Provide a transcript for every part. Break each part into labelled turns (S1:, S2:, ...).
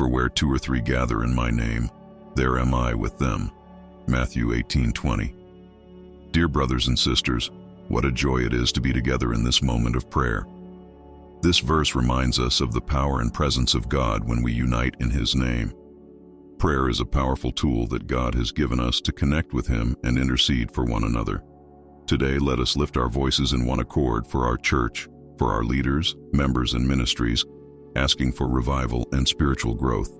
S1: For where two or three gather in my name, there am I with them. Matthew 18:20. Dear brothers and sisters, what a joy it is to be together in this moment of prayer. This verse reminds us of the power and presence of God when we unite in His name. Prayer is a powerful tool that God has given us to connect with Him and intercede for one another. Today, let us lift our voices in one accord for our church, for our leaders, members, and ministries, asking for revival and spiritual growth.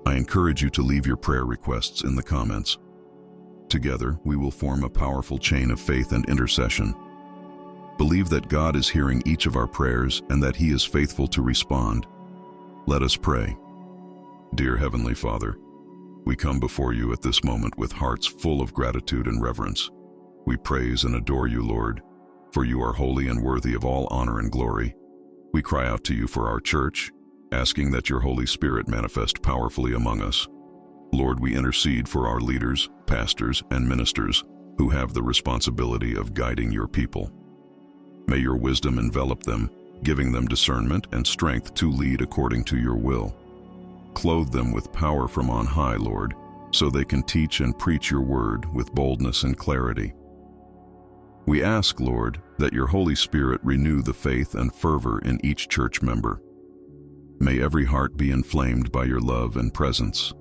S1: I encourage you to leave your prayer requests in the comments. Together, we will form a powerful chain of faith and intercession. Believe that God is hearing each of our prayers and that He is faithful to respond. Let us pray. Dear Heavenly Father, we come before you at this moment with hearts full of gratitude and reverence. We praise and adore you, Lord, for you are holy and worthy of all honor and glory. We cry out to you for our church, asking that your Holy Spirit manifest powerfully among us. Lord, we intercede for our leaders, pastors, and ministers who have the responsibility of guiding your people. May your wisdom envelop them, giving them discernment and strength to lead according to your will. Clothe them with power from on high, Lord, so they can teach and preach your word with boldness and clarity. We ask, Lord, that your Holy Spirit renew the faith and fervor in each church member. May every heart be inflamed by your love and presence.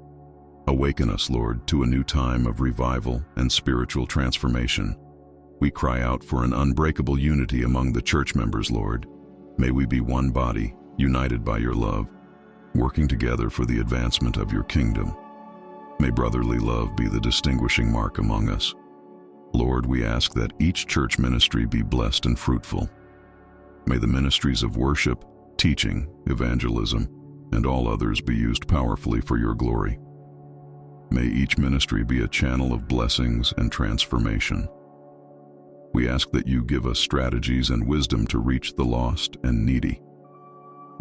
S1: Awaken us, Lord, to a new time of revival and spiritual transformation. We cry out for an unbreakable unity among the church members, Lord. May we be one body, united by your love, working together for the advancement of your kingdom. May brotherly love be the distinguishing mark among us. Lord, we ask that each church ministry be blessed and fruitful. May the ministries of worship, teaching, evangelism, and all others be used powerfully for your glory. May each ministry be a channel of blessings and transformation. We ask that you give us strategies and wisdom to reach the lost and needy.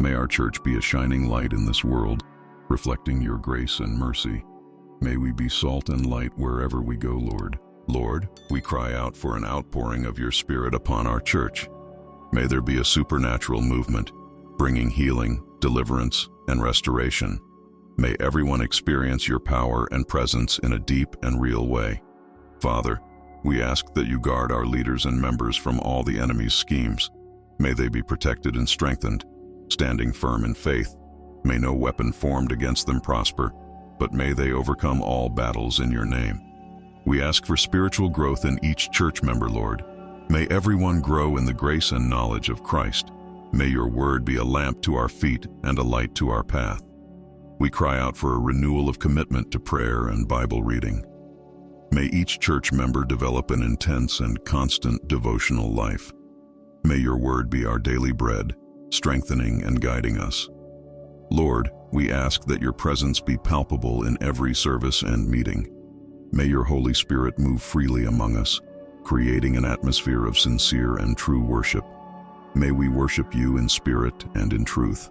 S1: May our church be a shining light in this world, reflecting your grace and mercy. May we be salt and light wherever we go, Lord. Lord, we cry out for an outpouring of your Spirit upon our church. May there be a supernatural movement, bringing healing, deliverance, and restoration. May everyone experience your power and presence in a deep and real way. Father, we ask that you guard our leaders and members from all the enemy's schemes. May they be protected and strengthened, standing firm in faith. May no weapon formed against them prosper, but may they overcome all battles in your name. We ask for spiritual growth in each church member, Lord. May everyone grow in the grace and knowledge of Christ. May your word be a lamp to our feet and a light to our path. We cry out for a renewal of commitment to prayer and Bible reading. May each church member develop an intense and constant devotional life. May your word be our daily bread, strengthening and guiding us. Lord, we ask that your presence be palpable in every service and meeting. May your Holy Spirit move freely among us, creating an atmosphere of sincere and true worship. May we worship you in spirit and in truth.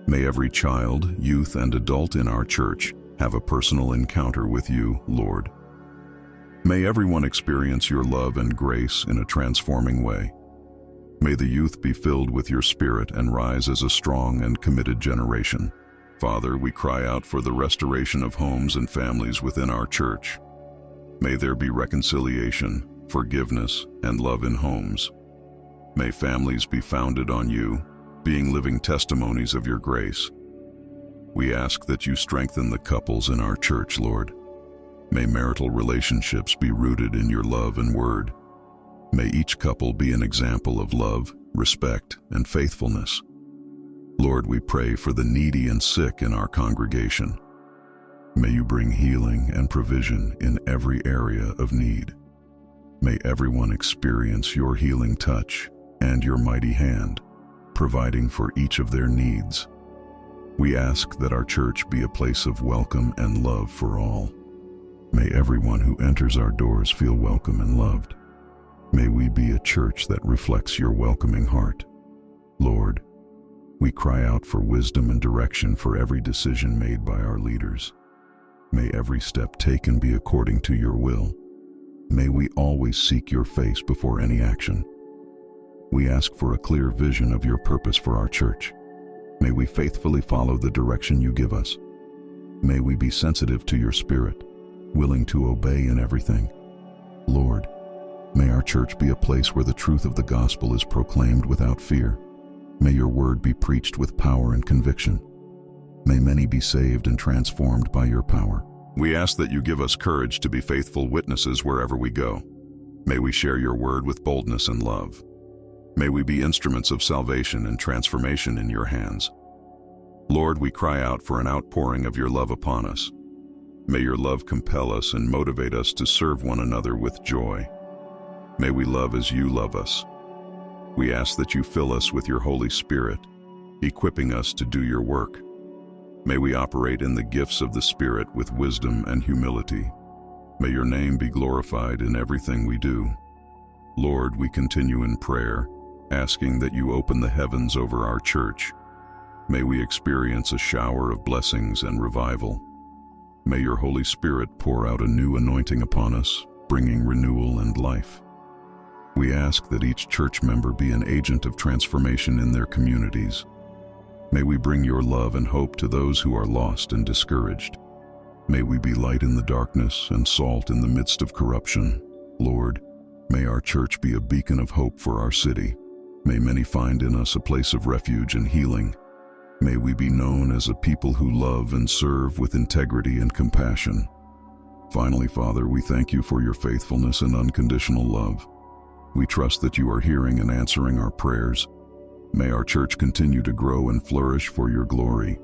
S1: May every child, youth, and adult in our church have a personal encounter with you, Lord. May everyone experience your love and grace in a transforming way. May the youth be filled with your Spirit and rise as a strong and committed generation. Father, we cry out for the restoration of homes and families within our church. May there be reconciliation, forgiveness, and love in homes. May families be founded on you, being living testimonies of your grace. We ask that you strengthen the couples in our church, Lord. May marital relationships be rooted in your love and word. May each couple be an example of love, respect, and faithfulness. Lord, we pray for the needy and sick in our congregation. May you bring healing and provision in every area of need. May everyone experience your healing touch and your mighty hand, providing for each of their needs. We ask that our church be a place of welcome and love for all. May everyone who enters our doors feel welcome and loved. May we be a church that reflects your welcoming heart. Lord, we cry out for wisdom and direction for every decision made by our leaders. May every step taken be according to your will. May we always seek your face before any action. We ask for a clear vision of your purpose for our church. May we faithfully follow the direction you give us. May we be sensitive to your Spirit, willing to obey in everything. Lord, may our church be a place where the truth of the gospel is proclaimed without fear. May your word be preached with power and conviction. May many be saved and transformed by your power. We ask that you give us courage to be faithful witnesses wherever we go. May we share your word with boldness and love. May we be instruments of salvation and transformation in your hands. Lord, we cry out for an outpouring of your love upon us. May your love compel us and motivate us to serve one another with joy. May we love as you love us. We ask that you fill us with your Holy Spirit, equipping us to do your work. May we operate in the gifts of the Spirit with wisdom and humility. May your name be glorified in everything we do. Lord, we continue in prayer, asking that you open the heavens over our church. May we experience a shower of blessings and revival. May your Holy Spirit pour out a new anointing upon us, bringing renewal and life. We ask that each church member be an agent of transformation in their communities. May we bring your love and hope to those who are lost and discouraged. May we be light in the darkness and salt in the midst of corruption. Lord, may our church be a beacon of hope for our city. May many find in us a place of refuge and healing. May we be known as a people who love and serve with integrity and compassion. Finally, Father, we thank you for your faithfulness and unconditional love. We trust that you are hearing and answering our prayers. May our church continue to grow and flourish for your glory.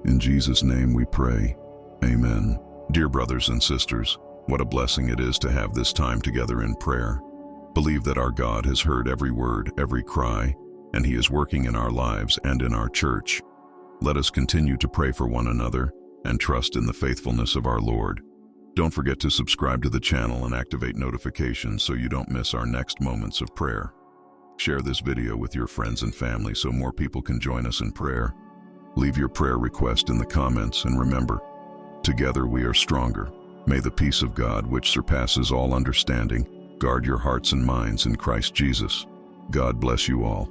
S1: In Jesus' name we pray. Amen. Dear brothers and sisters, what a blessing it is to have this time together in prayer. Believe that our God has heard every word, every cry, and he is working in our lives and in our church. Let us continue to pray for one another and trust in the faithfulness of our Lord. Don't forget to subscribe to the channel and activate notifications so you don't miss our next moments of prayer. Share this video with your friends and family so more people can join us in prayer. Leave your prayer request in the comments, and remember, together we are stronger. May the peace of God, which surpasses all understanding, guard your hearts and minds in Christ Jesus. God bless you all.